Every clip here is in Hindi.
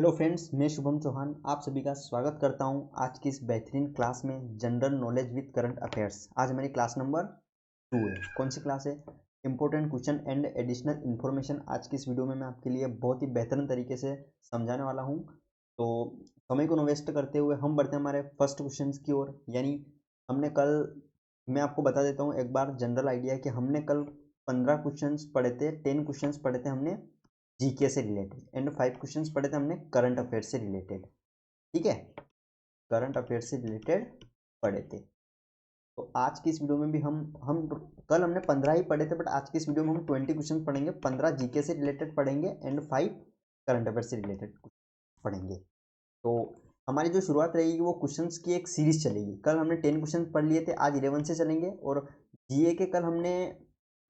हेलो फ्रेंड्स, मैं शुभम चौहान आप सभी का स्वागत करता हूं आज की इस बेहतरीन क्लास में general knowledge with current affairs. आज हमारी क्लास नंबर 2 है। कौन सी क्लास है? Important question and additional information. आज की इस वीडियो में मैं आपके लिए बहुत ही बेहतरीन तरीके से समझाने वाला हूं। तो समय को न वेस्ट करते हुए हम बढ़ते हैं हमारे फर्स्ट क्वेश्चन की ओर। यानी हमने कल, मैं आपको बता देता हूँ एक बार जनरल आइडिया कि हमने कल 15 क्वेश्चन पढ़े थे, 10 क्वेश्चन पढ़े थे हमने जीके से रिलेटेड एंड 5 क्वेश्चंस पढ़े थे हमने करंट अफेयर से रिलेटेड। ठीक है, करंट अफेयर से रिलेटेड पढ़े थे। तो आज की इस वीडियो में भी हम कल हमने 15 ही पढ़े थे, बट आज की इस वीडियो में हम 20 क्वेश्चन पढ़ेंगे। 15 जीके से रिलेटेड पढ़ेंगे एंड 5 करंट अफेयर से रिलेटेड पढ़ेंगे। तो हमारी जो शुरुआत रहेगी वो क्वेश्चंस की एक सीरीज चलेगी। कल हमने 10 क्वेश्चन पढ़ लिए थे, आज 11 से चलेंगे। और जीए के कल हमने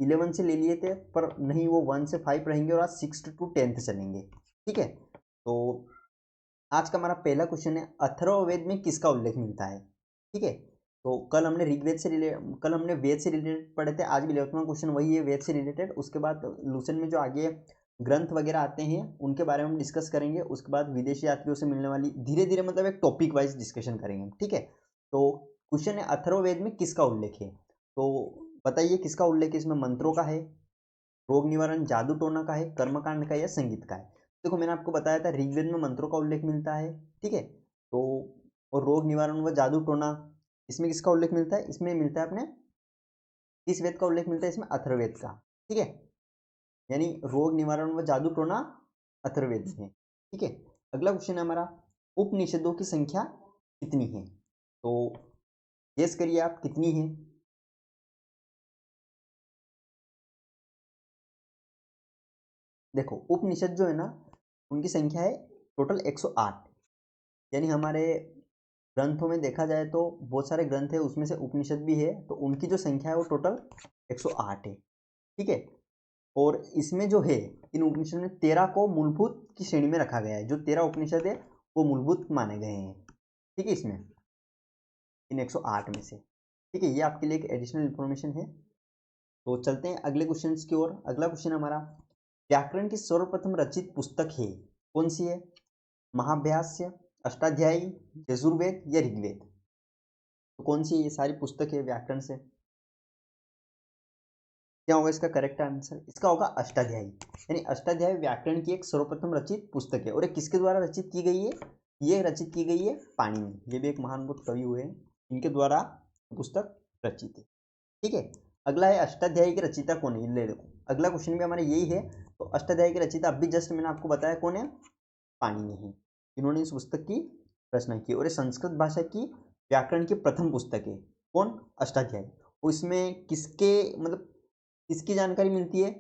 11 से ले लिए थे, पर नहीं, वो 1 से 5 रहेंगे और आज 6 टू 10 चलेंगे। ठीक है, तो आज का हमारा पहला क्वेश्चन है, अथर्ववेद में किसका उल्लेख मिलता है? ठीक है, तो कल हमने ऋग्वेद से कल हमने वेद से रिलेटेड पढ़े थे। आज भी 11वां क्वेश्चन वही है, वेद से रिलेटेड। उसके बाद लूसेंट में जो आगे ग्रंथ वगैरह आते हैं उनके बारे में हम डिस्कस करेंगे। उसके बाद विदेशी यात्रियों से मिलने वाली, धीरे धीरे मतलब एक टॉपिक वाइज डिस्कशन करेंगे। ठीक है, तो क्वेश्चन है, अथर्ववेद में किसका उल्लेख है? तो बताइए किसका उल्लेख है इसमें? मंत्रों का है, रोग निवारण जादू टोना का है, कर्मकांड का, या संगीत का है? देखो, मैंने आपको बताया था ऋग्वेद में मंत्रों का उल्लेख मिलता है। ठीक है, तो और रोग निवारण व जादू टोना, इसमें किसका उल्लेख मिलता है? इसमें मिलता है अपने, किस वेद का उल्लेख मिलता है इसमें? अथर्ववेद का। ठीक है, यानी रोग निवारण व जादू टोना अथर्ववेद में। ठीक है, अगला क्वेश्चन है हमारा, उपनिषदों की संख्या कितनी है? तो गेस करिए आप कितनी है। देखो, उपनिषद जो है ना, उनकी संख्या है टोटल 108। यानी हमारे ग्रंथों में देखा जाए तो बहुत सारे ग्रंथ है, उसमें से उपनिषद भी है, तो उनकी जो संख्या है वो टोटल 108 है। ठीक है, और इसमें जो है, इन उपनिषद में 13 को मूलभूत की श्रेणी में रखा गया है। जो 13 उपनिषद है वो मूलभूत माने गए हैं। ठीक है, इसमें इन 108 में से। ठीक है, ये आपके लिए एक एडिशनल इन्फॉर्मेशन है। तो चलते हैं अगले क्वेश्चन की ओर। अगला क्वेश्चन हमारा, व्याकरण की सर्वप्रथम रचित पुस्तक है, कौन सी है? महाभ्यास्य, अष्टाध्यायी, यजुर्वेद या ऋग्वेद? तो कौन सी ये सारी पुस्तक है व्याकरण से? क्या होगा इसका करेक्ट आंसर? इसका होगा अष्टाध्यायी। यानी अष्टाध्यायी व्याकरण की एक सर्वप्रथम रचित पुस्तक है। और ये किसके द्वारा रचित की गई है? ये रचित की गई है पाणिनि। ये भी एक महान बुद्ध कवि हुए हैं, इनके द्वारा पुस्तक रचित है। ठीक है, अगला है, अष्टाध्यायी के रचिता कौन है? ले देखो, अगला क्वेश्चन भी हमारा यही है। तो अष्टाध्यायी के रचिता अभी जस्ट मैंने आपको बताया कौन है, पाणिनि है। इन्होंने इस पुस्तक की रचना की और ये संस्कृत भाषा की व्याकरण की प्रथम पुस्तक है। कौन? अष्टाध्यायी। और इसमें किसके, मतलब किसकी जानकारी मिलती है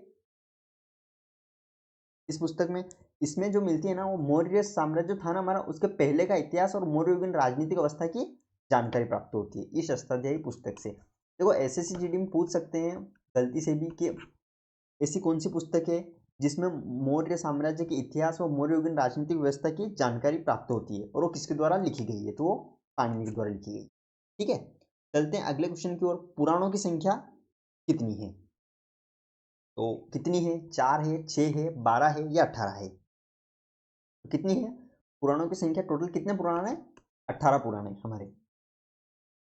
इस पुस्तक में? इसमें जो मिलती है ना, वो मौर्य साम्राज्य था ना हमारा, उसके पहले का इतिहास और मौर्य युगीन राजनीतिक अवस्था की जानकारी प्राप्त होती है इस अष्टाध्यायी पुस्तक से। देखो, एसएससी जीडी में पूछ सकते हैं गलती से भी कि ऐसी कौन सी पुस्तक है जिसमें मौर्य साम्राज्य के इतिहास और मौर्य युगीन राजनीतिक व्यवस्था की जानकारी प्राप्त होती है, और वो किसके द्वारा लिखी गई है? तो वो पाणिनि के द्वारा लिखी गई। ठीक है, चलते हैं अगले क्वेश्चन की ओर। पुराणों की संख्या कितनी है? तो कितनी है? 4 है, 6 है, 12 है, या 18 है? तो कितनी है पुराणों की संख्या? टोटल कितने पुराण है? 18 पुराण है हमारे।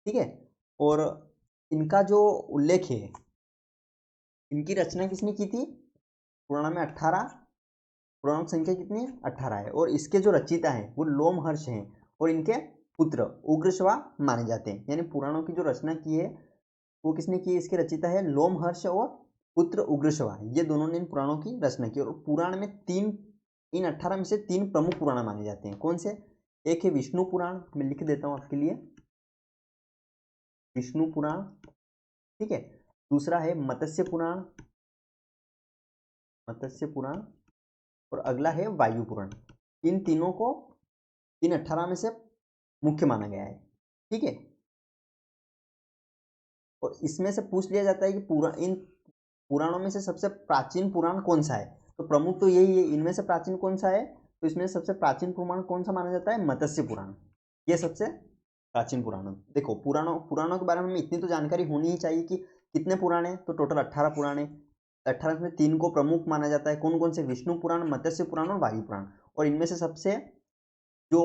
ठीक है, और इनका जो उल्लेख है, इनकी रचना किसने की थी? पुराण में 18 पुराणों की संख्या कितनी है? 18 है। और इसके जो रचयिता हैं वो लोमहर्ष हैं, और इनके पुत्र उग्रश्वा माने जाते हैं। यानी पुराणों की जो रचना की है वो किसने की है? इसके रचयिता है लोमहर्ष और पुत्र उग्रश्वा। ये दोनों ने इन पुराणों की रचना की। और पुराण में इन 18 में से 3 प्रमुख पुराण माने जाते हैं। कौन से? एक है विष्णु पुराण, मैं लिख देता हूं आपके लिए, विष्णु पुराण। ठीक है, दूसरा है मत्स्य पुराण, मत्स्य पुराण, और अगला है वायु पुराण। इन तीनों को इन 18 में से मुख्य माना गया है। ठीक है, और इसमें से पूछ लिया जाता है कि इन पुराणों में से सबसे प्राचीन पुराण कौन सा है? तो प्रमुख तो यही है, इनमें से प्राचीन कौन सा है? तो इसमें सबसे प्राचीन पुराण कौन सा माना जाता है? मत्स्य पुराण। ये सबसे प्राचीन पुराण। देखो, पुराणों पुराणों के बारे में इतनी तो जानकारी होनी ही चाहिए कि कितने पुराण है। तो टोटल 18 पुराण है। 18 में 3 को प्रमुख माना जाता है। कौन कौन से? विष्णु पुराण, मत्स्य पुराण और वायु पुराण। और इनमें से सबसे जो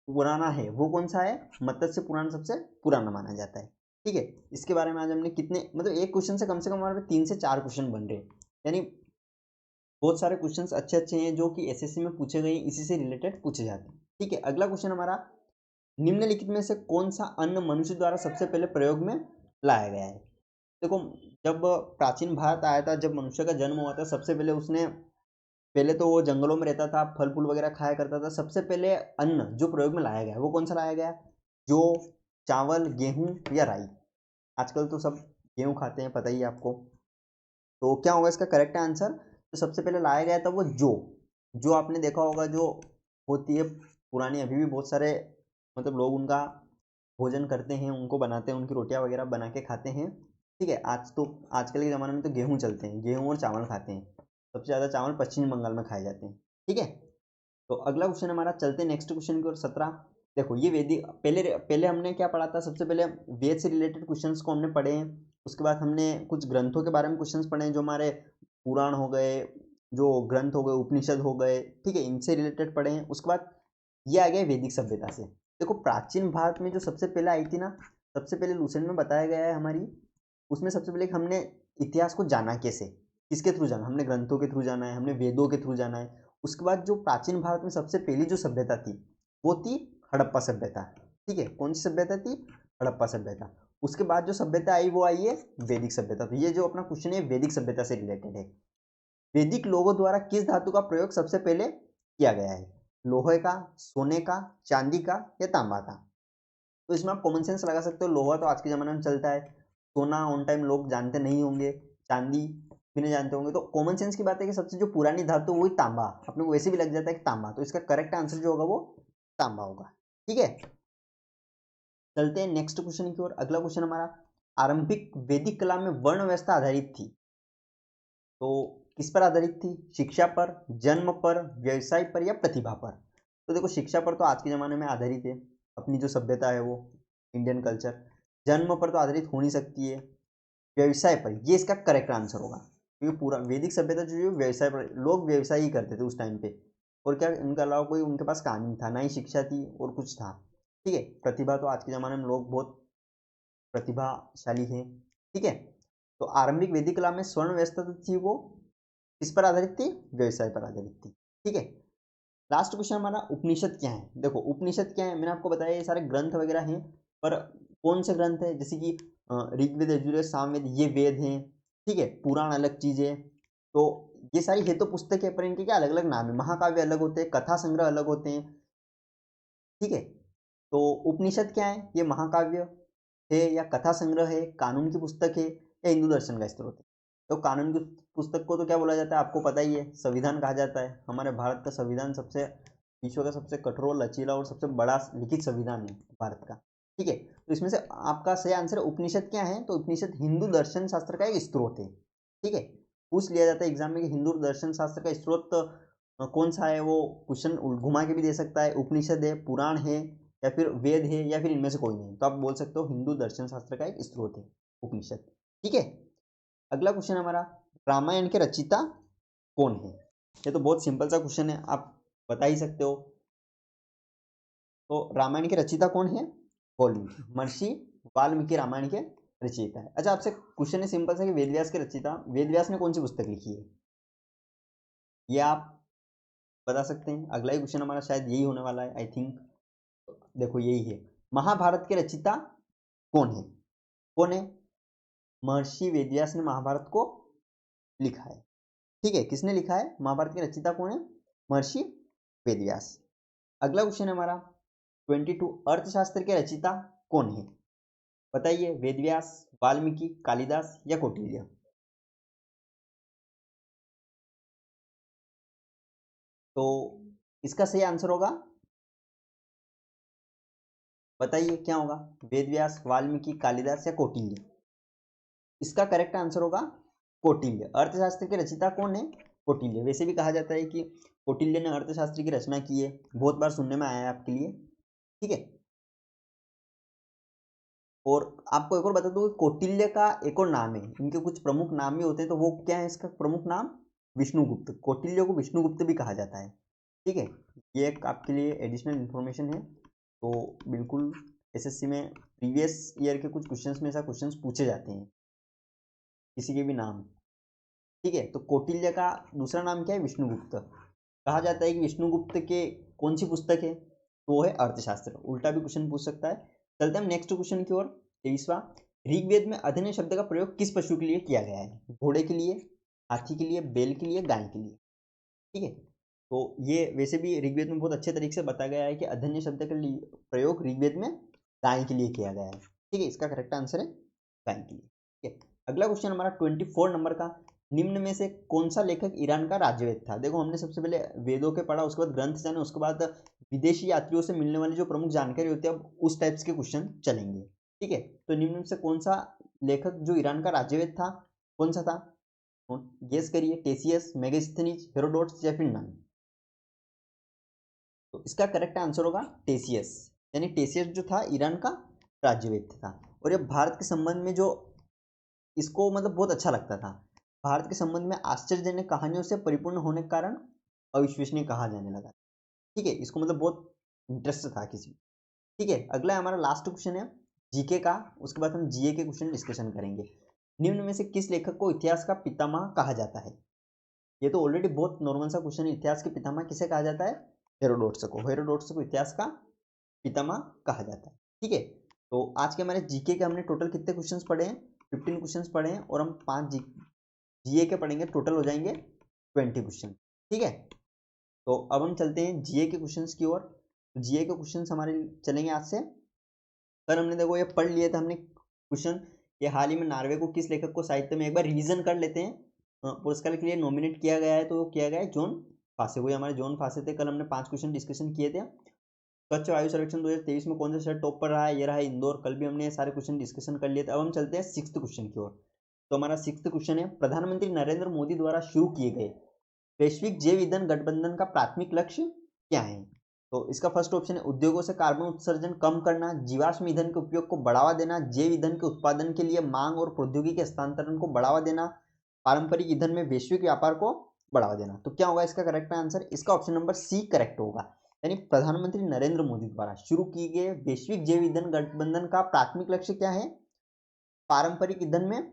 पुराना है वो कौन सा है, मत्स्य पुराण सबसे पुराना माना जाता है। ठीक है, इसके बारे में आज हमने कितने, मतलब एक क्वेश्चन से कम हमारे 3 से 4 क्वेश्चन बन रहे हैं, यानी बहुत सारे क्वेश्चंस अच्छे अच्छे हैं जो कि एसएससी में पूछे गए, इसी से रिलेटेड पूछे जाते हैं। ठीक है, अगला क्वेश्चन हमारा, निम्नलिखित में से कौन सा अन्न मनुष्य द्वारा सबसे पहले प्रयोग में लाया गया है। देखो, जब प्राचीन भारत आया था, जब मनुष्य का जन्म हुआ था, सबसे पहले उसने, पहले तो वो जंगलों में रहता था, फल फूल वगैरह खाया करता था। सबसे पहले अन्न जो प्रयोग में लाया गया वो कौन सा लाया गया, जो चावल, गेहूं या राई। आजकल तो सब गेहूं खाते हैं, पता ही है आपको। तो क्या होगा इसका करेक्ट आंसर, तो सबसे पहले लाया गया था वो जो आपने देखा होगा, जो होती है पुरानी, अभी भी बहुत सारे मतलब लोग उनका भोजन करते हैं, उनको बनाते हैं, उनकी रोटियां वगैरह बना के खाते हैं। ठीक है, आजकल के ज़माने में तो गेहूं चलते हैं, गेहूं और चावल खाते हैं। सबसे ज़्यादा चावल पश्चिम बंगाल में खाए जाते हैं। ठीक है, तो अगला क्वेश्चन हमारा, चलते हैं नेक्स्ट क्वेश्चन की ओर। 17, देखो ये वैदिक, पहले पहले हमने क्या पढ़ा था, सबसे पहले वेद से रिलेटेड क्वेश्चंस को हमने पढ़े हैं। उसके बाद हमने कुछ ग्रंथों के बारे में क्वेश्चंस पढ़े हैं, जो हमारे पुराण हो गए, जो ग्रंथ हो गए, उपनिषद हो गए। ठीक है, इनसे रिलेटेड पढ़े हैं। उसके बाद ये आ गया वैदिक सभ्यता से। देखो, प्राचीन भारत में जो सबसे पहले आई थी ना, सबसे पहले लूसेंट में बताया गया है हमारी, उसमें सबसे पहले हमने इतिहास को जाना कैसे, किसके थ्रू जाना, हमने ग्रंथों के थ्रू जाना है, हमने वेदों के थ्रू जाना है। उसके बाद जो प्राचीन भारत में सबसे पहली जो सभ्यता थी वो थी हड़प्पा सभ्यता। ठीक है, कौन सी सभ्यता थी, हड़प्पा सभ्यता। उसके बाद जो सभ्यता आई वो आई है वैदिक सभ्यता। तो ये जो अपना क्वेश्चन है वैदिक सभ्यता से रिलेटेड है। वैदिक लोगों द्वारा किस धातु का प्रयोग सबसे पहले किया गया है, लोहे का, सोने का, चांदी का या तांबा का। तो इसमें आप कॉमन सेंस लगा सकते हो, लोहा तो आज के ज़माने में चलता है, सोना ऑन टाइम लोग जानते नहीं होंगे, चांदी भी नहीं जानते होंगे। तो कॉमन सेंस की बात है कि सबसे जो पुरानी धातु वही तांबा, अपने को वैसे भी लग जाता है कि तांबा, तो इसका करेक्ट आंसर जो होगा वो तांबा होगा। ठीक है, चलते हैं नेक्स्ट क्वेश्चन की ओर। अगला क्वेश्चन हमारा, आरंभिक वैदिक कला में वर्ण व्यवस्था आधारित थी, तो किस पर आधारित थी, शिक्षा पर, जन्म पर, व्यवसाय पर या प्रतिभा पर। तो देखो, शिक्षा पर तो आज के ज़माने में आधारित है, अपनी जो सभ्यता है वो इंडियन कल्चर। जन्म पर तो आधारित हो नहीं सकती है। व्यवसाय पर, ये इसका करेक्ट आंसर होगा, क्योंकि पूरा वैदिक सभ्यता जो है व्यवसाय पर, लोग व्यवसाय ही करते थे उस टाइम पे। और क्या, इनके अलावा कोई उनके पास काम नहीं था, ना ही शिक्षा थी और कुछ था। ठीक है, प्रतिभा तो आज के ज़माने में लोग बहुत प्रतिभाशाली हैं। ठीक है, तो आरंभिक वैदिक कला में स्वर्ण व्यवस्था तो थी, वो किस पर आधारित थी, व्यवसाय पर आधारित थी। ठीक है, लास्ट क्वेश्चन हमारा, उपनिषद क्या है। देखो, उपनिषद क्या है, मैंने आपको बताया ये सारे ग्रंथ वगैरह हैं, पर कौन से ग्रंथ है, जैसे कि ऋग्वेद, यजुर्वेद, सामवेद, ये वेद हैं। ठीक है, पुराण अलग चीज है। तो ये सारी है तो पुस्तक है, पर इनके क्या अलग अलग नाम है, महाकाव्य अलग होते हैं, कथा संग्रह अलग होते हैं। ठीक है, तो उपनिषद क्या है, ये महाकाव्य है या कथा संग्रह है, कानून की पुस्तक है या हिंदू दर्शन का स्रोत है। तो कानून की पुस्तक को तो क्या बोला जाता है, आपको पता ही है, संविधान कहा जाता है। हमारे भारत का संविधान सबसे, विश्व का सबसे कठोर, लचीला और सबसे बड़ा लिखित संविधान है भारत का। ठीक है, तो इसमें से आपका सही आंसर उपनिषद क्या है, तो उपनिषद हिंदू दर्शन शास्त्र का एक स्रोत है। ठीक है, पूछ लिया जाता है एग्जाम में कि हिंदू दर्शन शास्त्र का स्रोत कौन सा है, वो क्वेश्चन घुमा के भी दे सकता है, उपनिषद है, पुराण है, या फिर वेद है, या फिर इनमें से कोई नहीं। तो आप बोल सकते हो हिंदू दर्शन शास्त्र का एक स्रोत है उपनिषद। ठीक है, अगला क्वेश्चन हमारा, रामायण के रचयिता कौन है। ये तो बहुत सिंपल सा क्वेश्चन है, आप बता ही सकते हो। तो रामायण के रचयिता कौन है, वाल्मीकि, महर्षि वाल्मीकि रामायण के रचयिता है। अच्छा, आपसे क्वेश्चन है सिंपल सा कि वेदव्यास के रचयिता, वेदव्यास ने कौन सी पुस्तक लिखी है, ये आप बता सकते हैं। अगला ही क्वेश्चन हमारा शायद यही होने वाला है, आई थिंक। देखो, यही है, महाभारत के रचयिता कौन है, कौन है, महर्षि वेदव्यास ने महाभारत को लिखा है। ठीक है, किसने लिखा है, महाभारत के रचयिता कौन है, महर्षि वेदव्यास। अगला क्वेश्चन है हमारा 22, अर्थशास्त्र के रचयिता कौन है, बताइए, वेदव्यास, वाल्मीकि, कालिदास या कौटिल्य। तो इसका सही आंसर होगा, बताइए क्या होगा, वेदव्यास, वाल्मीकि, कालिदास या कौटिल्य। इसका करेक्ट आंसर होगा कौटिल्य। अर्थशास्त्र के रचयिता कौन है, कौटिल्य। वैसे भी कहा जाता है कि कौटिल्य ने अर्थशास्त्र की रचना की है, बहुत बार सुनने में आया है आपके लिए। ठीक है, और आपको एक और बता दूं, कौटिल्य का एक और नाम है, इनके कुछ प्रमुख नाम भी होते हैं, तो वो क्या है इसका प्रमुख नाम, विष्णुगुप्त। कौटिल्य को विष्णुगुप्त भी कहा जाता है। ठीक है, ये एक आपके लिए एडिशनल इन्फॉर्मेशन है। तो बिल्कुल एसएससी में प्रीवियस ईयर के कुछ क्वेश्चंस में ऐसा क्वेश्चंस पूछे जाते हैं, किसी के भी नाम। ठीक है, तो कौटिल्य का दूसरा नाम क्या है? विष्णुगुप्त। कहा जाता है कि विष्णुगुप्त के कौन सी पुस्तक है? तो वो है अर्थशास्त्र। उल्टा भी क्वेश्चन पूछ सकता है। चलते हैं नेक्स्ट क्वेश्चन की ओर। 23वां, ऋग्वेद में अधन्य शब्द का प्रयोग किस पशु के लिए किया गया है? घोड़े के लिए, हाथी के लिए, बैल के लिए, गाय के लिए। ठीक है, तो ये वैसे भी ऋग्वेद में बहुत अच्छे तरीके से बताया गया है कि अधन्य शब्द का प्रयोग ऋग्वेद में गाय के लिए किया गया है। ठीक है, इसका करेक्ट आंसर है गाय के लिए। ठीक है, अगला क्वेश्चन हमारा 24 नंबर का, निम्न में से कौन सा लेखक ईरान का राज्यवेद था? देखो हमने सबसे पहले वेदों के पढ़ा, उसके बाद ग्रंथ जाने, उसके बाद विदेशी यात्रियों से मिलने वाली जो प्रमुख जानकारी होती है, अब उस टाइप्स के क्वेश्चन चलेंगे। ठीक है, तो निम्न में से कौन सा लेखक जो ईरान का राज्यवेद था, कौन सा था? गेस करिए, टेसियस, मेगास्थनीज, हेरोडोटस या फिर नन। तो इसका करेक्ट आंसर होगा टेसियस, यानी टेसियस जो था ईरान का राज्यवेद था। और ये भारत के संबंध में जो इसको मतलब बहुत अच्छा लगता था, भारत के संबंध में आश्चर्यजनक कहानियों से परिपूर्ण होने के कारण अविश्वसनीय कहा जाने लगा। ठीक है, इसको मतलब बहुत इंटरेस्ट था किसी। ठीक है, अगला हमारा लास्ट क्वेश्चन है जीके का, उसके बाद हम जीए के क्वेश्चन डिस्कशन करेंगे। निम्न में से किस लेखक को इतिहास का पितामह कहा जाता है? ये तो ऑलरेडी बहुत नॉर्मल सा क्वेश्चन है। इतिहास के पितामह किसे कहा जाता है? हेरोडोटस को। हेरोडोटस को इतिहास का पितामह कहा जाता है। ठीक है, तो आज के हमारे जीके के हमने टोटल कितने क्वेश्चंस पढ़े हैं? 15 क्वेश्चंस पढ़े हैं, और हम 5 जीए के पढ़ेंगे, टोटल हो जाएंगे 20 क्वेश्चन। ठीक है, तो अब हम चलते हैं जीए के क्वेश्चंस की ओर। तो जीए के क्वेश्चंस हमारे चलेंगे आज से। कल हमने देखो ये पढ़ लिए थे हमने क्वेश्चन, ये हाल ही में नार्वे को किस लेखक को साहित्य में, एक बार रिवीजन कर लेते हैं, पुरस्कार के लिए नॉमिनेट किया गया है, तो वो किया गया है जॉन फासे। वही हमारे जॉन फासे थे। कल हमने 5 क्वेश्चन डिस्कशन किए थे। स्वच्छ वायु सर्वेक्षण 2023 में कौन सा शहर टॉप पर रहा है? ये रहा है इंदौर। कल भी हमने सारे क्वेश्चन डिस्कशन कर लिए थे। अब हम चलते हैं 6th क्वेश्चन की ओर। तो हमारा 6th क्वेश्चन है, प्रधानमंत्री नरेंद्र मोदी द्वारा शुरू किए गए वैश्विक जैव ईंधन गठबंधन का प्राथमिक लक्ष्य क्या है? तो इसका फर्स्ट ऑप्शन है उद्योगों से कार्बन उत्सर्जन कम करना, जीवाश्म ईंधन के उपयोग को बढ़ावा देना, जैव ईंधन के उत्पादन के लिए मांग और प्रौद्योगिकी हस्तांतरण को बढ़ावा देना, पारंपरिक ईंधन में वैश्विक व्यापार को बढ़ावा देना। तो क्या होगा इसका करेक्ट आंसर? इसका ऑप्शन नंबर सी करेक्ट होगा, यानी प्रधानमंत्री नरेंद्र मोदी द्वारा शुरू किए गए वैश्विक जैव ईंधन गठबंधन का प्राथमिक लक्ष्य क्या है? पारंपरिक ईंधन में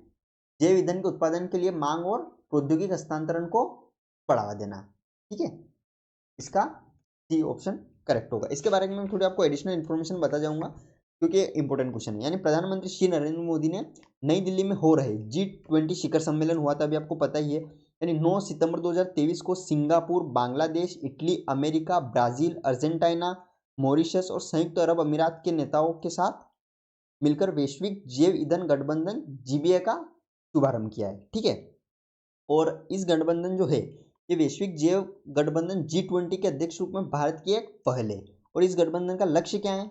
जैव ईंधन के उत्पादन के लिए मांग और प्रौद्योगिक हस्तांतरण को बढ़ावा देना। ठीक है, इसका सी ऑप्शन करेक्ट होगा। इसके बारे में मैं थोड़ी आपको एडिशनल इन्फॉर्मेशन बता जाऊंगा, क्योंकि इंपॉर्टेंट क्वेश्चन है। यानी प्रधानमंत्री श्री नरेंद्र मोदी ने नई दिल्ली में हो रहे G20 शिखर सम्मेलन हुआ था, अभी आपको पता ही है, यानी 9 सितंबर 2023 को Singapore, Bangladesh, Italy, America, Brazil, Argentina, Mauritius और संयुक्त अरब अमीरात के नेताओं के साथ मिलकर वैश्विक जैव ईंधन गठबंधन जीबीए का शुभारंभ किया है। ठीक है, और इस गठबंधन जो है, ये वैश्विक जैव गठबंधन G20 के अध्यक्ष रूप में भारत की एक पहल है। और इस गठबंधन का लक्ष्य क्या है?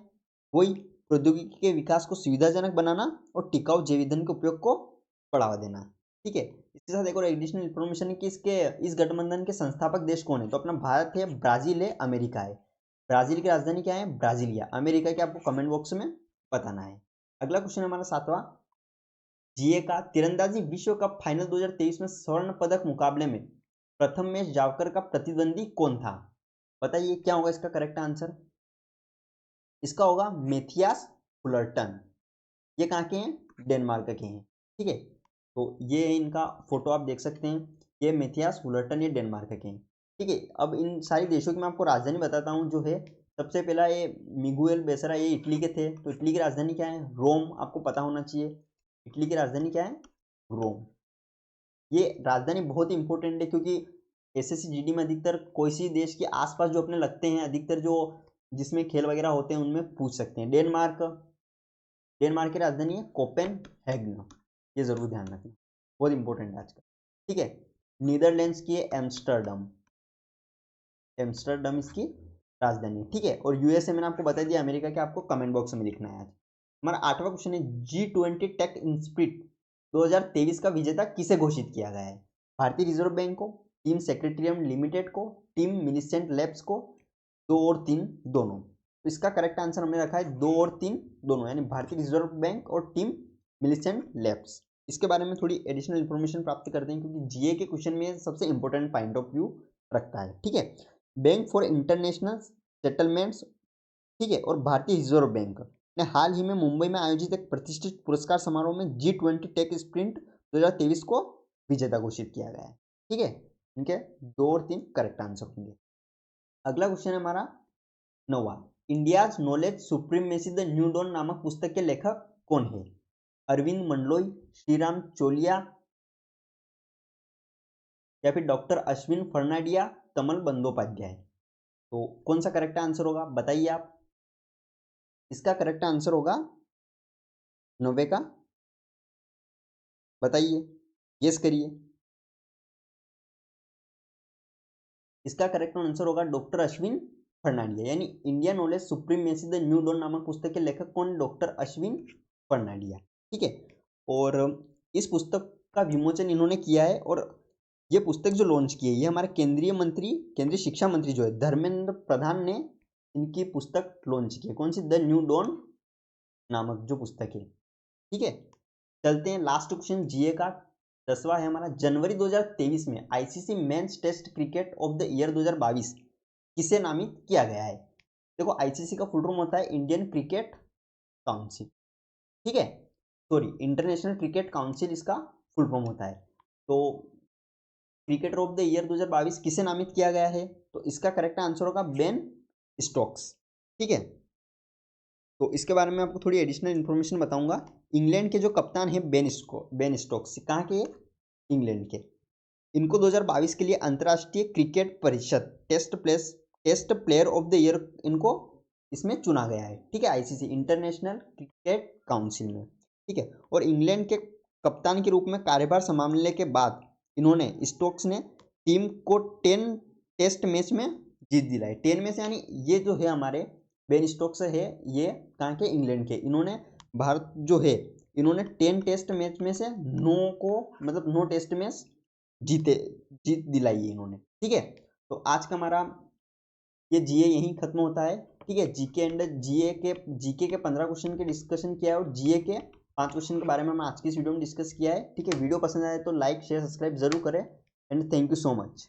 वही प्रौद्योगिकी के विकास को सुविधाजनक बनाना और टिकाऊ जैव ईंधन के उपयोग को बढ़ावा देना। ठीक है, इसके साथ एक और एडिशनल इन्फॉर्मेशन है कि इस गठबंधन के संस्थापक देश कौन है? तो अपना भारत है, ब्राजील है, अमेरिका है। ब्राजील की राजधानी क्या है? ब्राजीलिया। अमेरिका के आपको कमेंट बॉक्स में बताना है। अगला क्वेश्चन हमारा 7वां जीए का, तीरंदाजी विश्व कप फाइनल 2023 में स्वर्ण पदक मुकाबले में प्रथम मैच जावकर का प्रतिद्वंदी कौन था? बताइए क्या होगा इसका करेक्ट आंसर? इसका होगा मैथियास फुलरटन। ये कहाँ के हैं? डेनमार्क के हैं। ठीक है, तो ये इनका फोटो आप देख सकते हैं, ये मैथियास फुलरटन, ये डेनमार्क के हैं। ठीक है, अब इन सारी देशों की मैं आपको राजधानी बताता हूँ जो है। सबसे पहला ये मिगुएल बेसरा, ये इटली के थे। तो इटली की राजधानी क्या है? रोम। आपको पता होना चाहिए इटली की राजधानी क्या है? रोम। ये राजधानी बहुत ही इंपॉर्टेंट है, क्योंकि एसएससी जीडी में अधिकतर कोई सी देश के आसपास जो अपने लगते हैं, अधिकतर जो जिसमें खेल वगैरह होते हैं उनमें पूछ सकते हैं। डेनमार्क, डेनमार्क की राजधानी है कोपेनहेगन। ये जरूर ध्यान रखना, बहुत इंपॉर्टेंट है आजकल। ठीक है, नीदरलैंड्स की है एम्स्टर्डम। एम्स्टर्डम इसकी राजधानी है। ठीक है, और यूएसए मैंने आपको बता दिया, अमेरिका के आपको कमेंट बॉक्स में लिखना है। आज हमारा 8वां क्वेश्चन है, G20 टेक इंस्पिरिट 2023 का विजेता किसे घोषित किया गया है? भारतीय रिजर्व बैंक को, टीम सेक्रेटरियम लिमिटेड को, टीम मिलिसेंट लैब्स को, 2 और 3 दोनों। तो इसका करेक्ट आंसर हमने रखा है 2 और 3 दोनों, यानी भारतीय रिजर्व बैंक और टीम मिलिसेंट लैब्स। इसके बारे में थोड़ी एडिशनल इन्फॉर्मेशन प्राप्त करते हैं, क्योंकि जीए के क्वेश्चन में सबसे इंपॉर्टेंट पॉइंट ऑफ व्यू रखता है। ठीक है, बैंक फॉर इंटरनेशनल सेटलमेंट्स, ठीक है, और भारतीय रिजर्व बैंक ने हाल ही में मुंबई में आयोजित एक प्रतिष्ठित पुरस्कार समारोह में G20 टेक स्प्रिंट 2023 को विजेता घोषित किया गया है। ठीक है, इनके 2 और 3 करेक्ट आंसर होंगे। अगला क्वेश्चन है हमारा 9वां, India's knowledge supremacy the new dawn नामक पुस्तक के लेखक कौन है? अरविंद मंडलोई, श्रीराम चोलिया, या फिर डॉक्टर अश्विन फर्नाडिया, कमल बंदोपाध्याय। तो कौन सा करेक्ट आंसर होगा बताइए आप। इसका करेक्ट आंसर होगा 90 का, बताइए, गेस करिए। इसका करेक्ट आंसर होगा डॉक्टर अश्विन फर्नाडिया, यानी India knowledge supremacy the new dawn नामक पुस्तक के लेखक कौन? डॉक्टर अश्विन फर्नाडिया। ठीक है, और इस पुस्तक का विमोचन इन्होंने किया है, और ये पुस्तक जो लॉन्च की है ये हमारे केंद्रीय शिक्षा मंत्री जो है धर्मेंद्र प्रधान ने इनकी पुस्तक लॉन्च की है। कौन सी? द न्यू डॉन नामक जो पुस्तक है। ठीक है, चलते हैं लास्ट क्वेश्चन जीए का 10वां है हमारा, जनवरी 2023 में ICC men's test cricket of the year 2022 किसे नामित किया गया है? देखो, आईसीसी का फुल फॉर्म होता है इंडियन क्रिकेट काउंसिल, ठीक है, सॉरी, इंटरनेशनल क्रिकेट काउंसिल इसका फुल फॉर्म होता है। तो क्रिकेटर ऑफ द ईयर 2022 किसे नामित किया गया है? तो इसका करेक्ट आंसर होगा बेन स्टोक्स। ठीक है, तो इसके बारे में आपको थोड़ी एडिशनल इन्फॉर्मेशन बताऊंगा। इंग्लैंड के जो कप्तान है बेन स्टोक्स, कहाँ के? इंग्लैंड के। इनको 2022 के लिए अंतर्राष्ट्रीय क्रिकेट परिषद test player of the year इनको इसमें चुना गया है। ठीक है, आईसीसी इंटरनेशनल क्रिकेट काउंसिल में। ठीक है, और इंग्लैंड के कप्तान के रूप में कार्यभार संभालने के बाद इन्होंने स्टोक्स ने टीम को 10 टेस्ट मैच में जीत दिलाई। 10 में से, यानी ये जो है हमारे बेन स्टोक्स है, ये कहाँ के? इंग्लैंड के। इन्होंने भारत जो है इन्होंने 10 टेस्ट मैच में से 9 टेस्ट मैच जीत दिलाई है इन्होंने। ठीक है, तो आज का हमारा ये जीए यहीं खत्म होता है। ठीक है, जीके के 15 क्वेश्चन के डिस्कशन किया है, और जीए के 5 क्वेश्चन के बारे में हम आज की इस वीडियो में डिस्कस किया है। ठीक है, वीडियो पसंद आए तो लाइक शेयर सब्सक्राइब जरूर करें, and thank you so much.